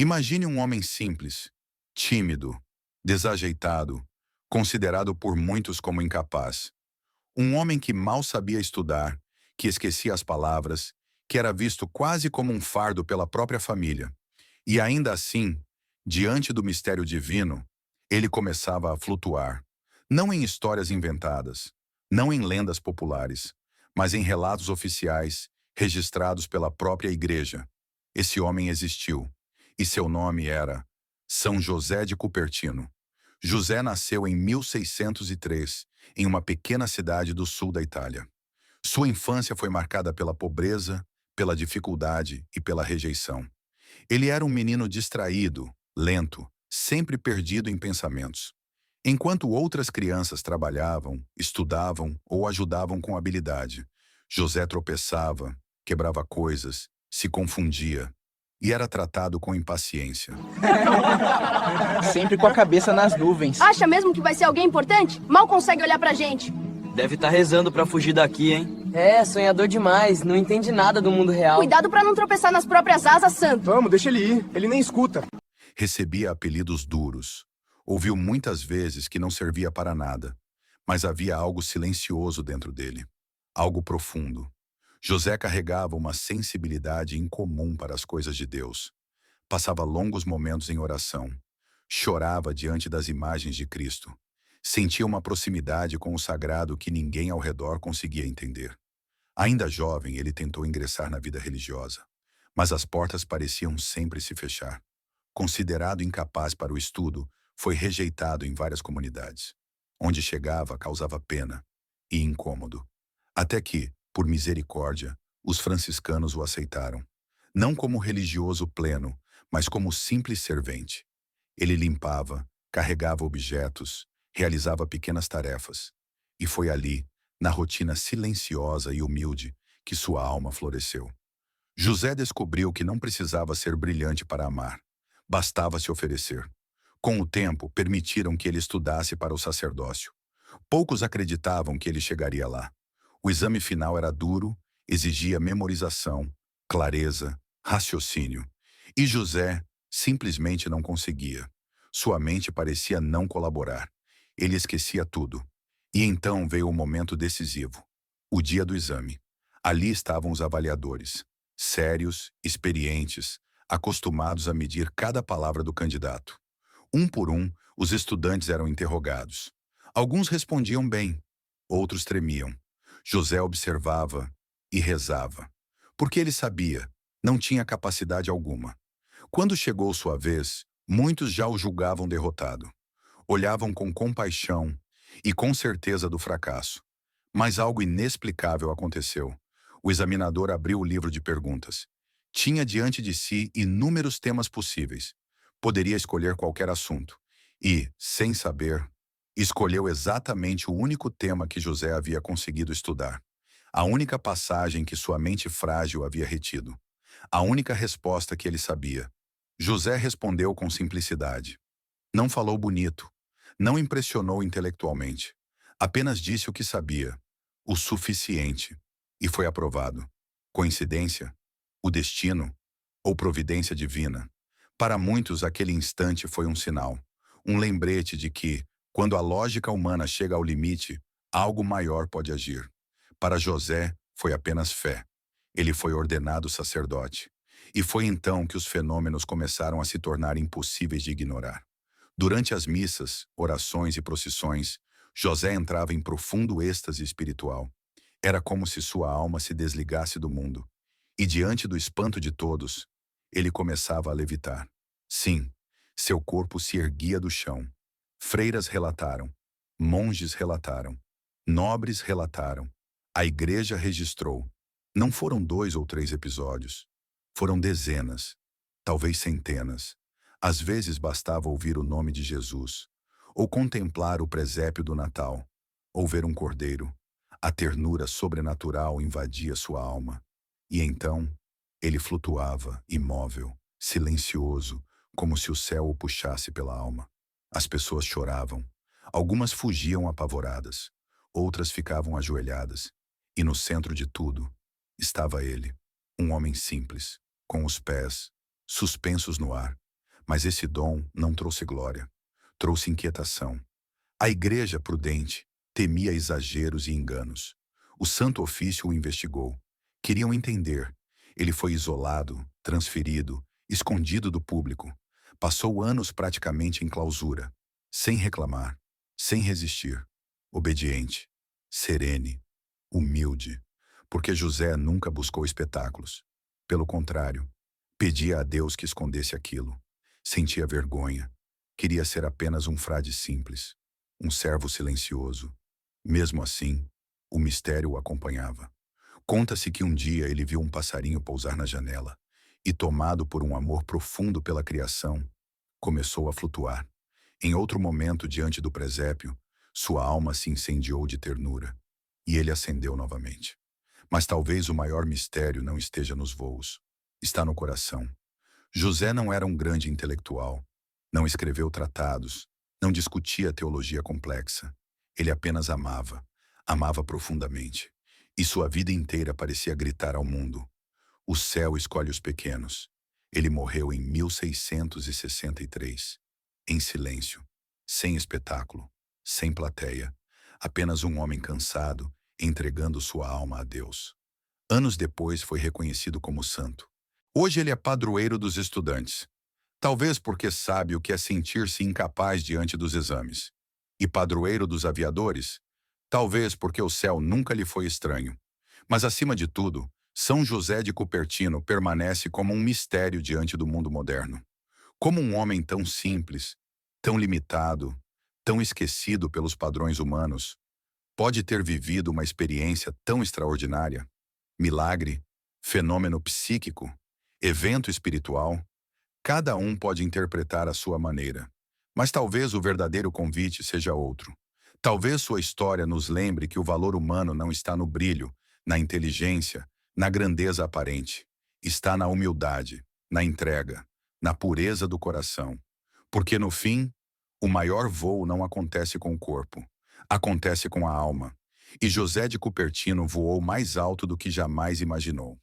Imagine um homem simples, tímido, desajeitado, considerado por muitos como incapaz. Um homem que mal sabia estudar, que esquecia as palavras, que era visto quase como um fardo pela própria família. E ainda assim, diante do mistério divino, ele começava a flutuar. Não em histórias inventadas, não em lendas populares, mas em relatos oficiais, registrados pela própria igreja. Esse homem existiu, e seu nome era São José de Cupertino. José nasceu em 1603, em uma pequena cidade do sul da Itália. Sua infância foi marcada pela pobreza, pela dificuldade e pela rejeição. Ele era um menino distraído, lento, sempre perdido em pensamentos. Enquanto outras crianças trabalhavam, estudavam ou ajudavam com habilidade, José tropeçava, quebrava coisas, se confundia e era tratado com impaciência. Sempre com a cabeça nas nuvens. Acha mesmo que vai ser alguém importante? Mal consegue olhar pra gente. Deve estar rezando pra fugir daqui, hein? É, sonhador demais, não entende nada do mundo real. Cuidado pra não tropeçar nas próprias asas, santo. Vamos, deixa ele ir. Ele nem escuta. Recebia apelidos duros. Ouviu muitas vezes que não servia para nada, mas havia algo silencioso dentro dele, algo profundo. José carregava uma sensibilidade incomum para as coisas de Deus. Passava longos momentos em oração. Chorava diante das imagens de Cristo. Sentia uma proximidade com o sagrado que ninguém ao redor conseguia entender. Ainda jovem, ele tentou ingressar na vida religiosa, mas as portas pareciam sempre se fechar. Considerado incapaz para o estudo, foi rejeitado em várias comunidades. Onde chegava, causava pena e incômodo. Até que, por misericórdia, os franciscanos o aceitaram. Não como religioso pleno, mas como simples servente. Ele limpava, carregava objetos, realizava pequenas tarefas. E foi ali, na rotina silenciosa e humilde, que sua alma floresceu. José descobriu que não precisava ser brilhante para amar. Bastava se oferecer. Com o tempo, permitiram que ele estudasse para o sacerdócio. Poucos acreditavam que ele chegaria lá. O exame final era duro, exigia memorização, clareza, raciocínio. E José simplesmente não conseguia. Sua mente parecia não colaborar. Ele esquecia tudo. E então veio o momento decisivo. O dia do exame. Ali estavam os avaliadores. Sérios, experientes, acostumados a medir cada palavra do candidato. Um por um, os estudantes eram interrogados. Alguns respondiam bem, outros tremiam. José observava e rezava. Porque ele sabia, não tinha capacidade alguma. Quando chegou sua vez, muitos já o julgavam derrotado. Olhavam com compaixão e com certeza do fracasso. Mas algo inexplicável aconteceu. O examinador abriu o livro de perguntas. Tinha diante de si inúmeros temas possíveis. Poderia escolher qualquer assunto. E, sem saber, escolheu exatamente o único tema que José havia conseguido estudar. A única passagem que sua mente frágil havia retido. A única resposta que ele sabia. José respondeu com simplicidade. Não falou bonito. Não impressionou intelectualmente. Apenas disse o que sabia. O suficiente. E foi aprovado. Coincidência? O destino? Ou providência divina? Para muitos, aquele instante foi um sinal. Um lembrete de que, quando a lógica humana chega ao limite, algo maior pode agir. Para José, foi apenas fé. Ele foi ordenado sacerdote. E foi então que os fenômenos começaram a se tornar impossíveis de ignorar. Durante as missas, orações e procissões, José entrava em profundo êxtase espiritual. Era como se sua alma se desligasse do mundo. E diante do espanto de todos, ele começava a levitar. Sim, seu corpo se erguia do chão. Freiras relataram, monges relataram, nobres relataram. A igreja registrou. Não foram 2 ou 3 episódios. Foram dezenas, talvez centenas. Às vezes bastava ouvir o nome de Jesus, ou contemplar o presépio do Natal, ou ver um cordeiro. A ternura sobrenatural invadia sua alma. E então, ele flutuava, imóvel, silencioso, como se o céu o puxasse pela alma. As pessoas choravam. Algumas fugiam apavoradas. Outras ficavam ajoelhadas. E no centro de tudo, estava ele, um homem simples, com os pés suspensos no ar, Mas esse dom não trouxe glória, trouxe inquietação. A igreja prudente temia exageros e enganos. O Santo Ofício o investigou. Queriam entender. Ele foi isolado, transferido, escondido do público. Passou anos praticamente em clausura, sem reclamar, sem resistir, obediente, serene, humilde, porque José nunca buscou espetáculos. Pelo contrário, pedia a Deus que escondesse aquilo. Sentia vergonha. Queria ser apenas um frade simples, um servo silencioso. Mesmo assim, o mistério o acompanhava. Conta-se que um dia ele viu um passarinho pousar na janela e, tomado por um amor profundo pela criação, começou a flutuar. Em outro momento, diante do presépio, sua alma se incendiou de ternura e ele acendeu novamente. Mas talvez o maior mistério não esteja nos voos. Está no coração. José não era um grande intelectual. Não escreveu tratados. Não discutia teologia complexa. Ele apenas amava. Amava profundamente. E sua vida inteira parecia gritar ao mundo: o céu escolhe os pequenos. Ele morreu em 1663. Em silêncio. Sem espetáculo. Sem plateia. Apenas um homem cansado, entregando sua alma a Deus. Anos depois foi reconhecido como santo. Hoje ele é padroeiro dos estudantes. Talvez porque sabe o que é sentir-se incapaz diante dos exames. E padroeiro dos aviadores? Talvez porque o céu nunca lhe foi estranho. Mas acima de tudo, São José de Cupertino permanece como um mistério diante do mundo moderno. Como um homem tão simples, tão limitado, tão esquecido pelos padrões humanos, pode ter vivido uma experiência tão extraordinária? Milagre, fenômeno psíquico, evento espiritual? Cada um pode interpretar à sua maneira. Mas talvez o verdadeiro convite seja outro. Talvez sua história nos lembre que o valor humano não está no brilho, na inteligência, na grandeza aparente. Está na humildade, na entrega, na pureza do coração. Porque no fim, o maior voo não acontece com o corpo, acontece com a alma. E José de Cupertino voou mais alto do que jamais imaginou.